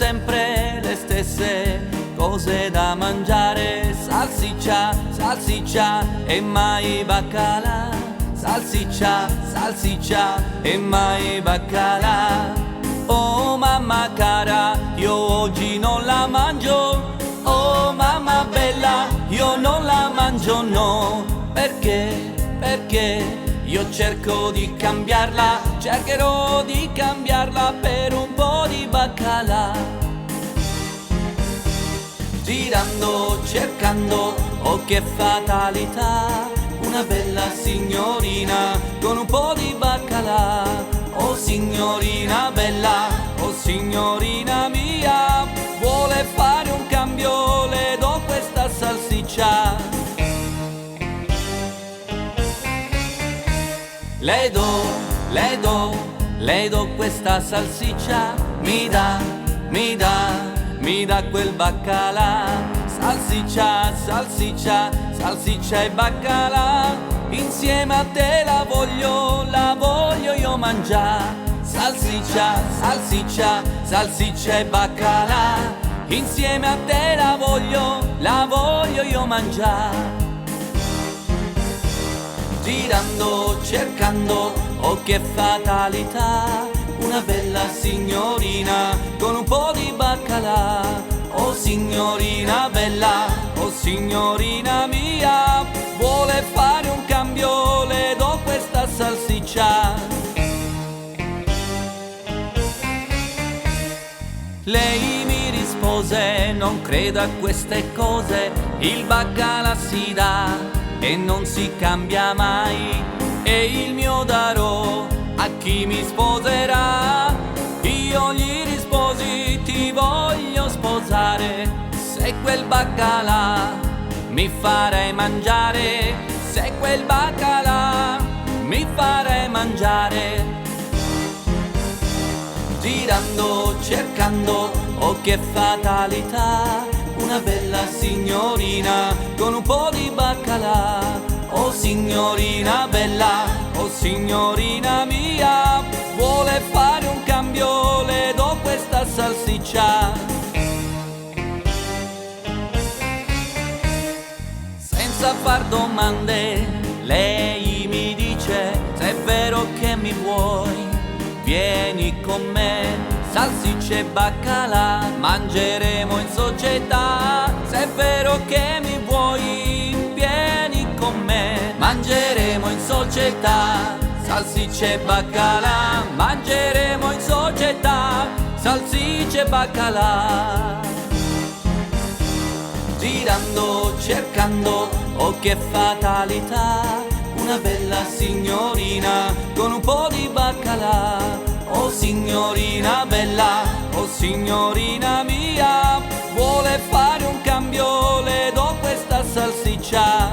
sempre le stesse cose da mangiare, salsiccia, salsiccia e mai baccalà, salsiccia, salsiccia e mai baccalà. Oh mamma cara, io oggi non la mangio, oh mamma bella, io non la mangio no, perché? Perché io cerco di cambiarla, cercherò di cambiarla per un po' di baccalà. Girando, cercando, oh che fatalità, una bella signorina con un po' di baccalà. Oh signorina bella, oh signorina mia, vuole fare un cambio, le do questa salsiccia. Le do questa salsiccia, mi dà quel baccalà. Salsiccia, salsiccia, salsiccia e baccalà, insieme a te la voglio io mangiare. Salsiccia, salsiccia, salsiccia e baccalà, insieme a te la voglio io mangiare. Girando, cercando, oh che fatalità, una bella signorina con un po' di baccalà. Oh signorina bella, oh signorina mia, vuole fare un cambio, le do questa salsiccia. Lei mi rispose, non credo a queste cose, il baccalà si dà e non si cambia mai, e il mio darò a chi mi sposerà. Io gli risposi, ti voglio sposare, se quel baccalà mi farei mangiare, se quel baccalà mi farei mangiare. Girando, cercando, oh che fatalità, una bella signorina con un po' di baccalà. Oh signorina bella, oh signorina mia, vuole fare un cambio, le do questa salsiccia. Senza far domande, lei mi dice, se è vero che mi vuoi, vieni con me. Salsiccia e baccalà mangeremo in società, se è vero che mi vuoi, vieni con me. Mangeremo in società, salsiccia e baccalà, mangeremo in società, salsiccia e baccalà. Girando, cercando, oh che fatalità, una bella signorina con un po' di baccalà. Oh signorina bella, oh signorina mia, vuole fare un cambio, le do questa salsiccia.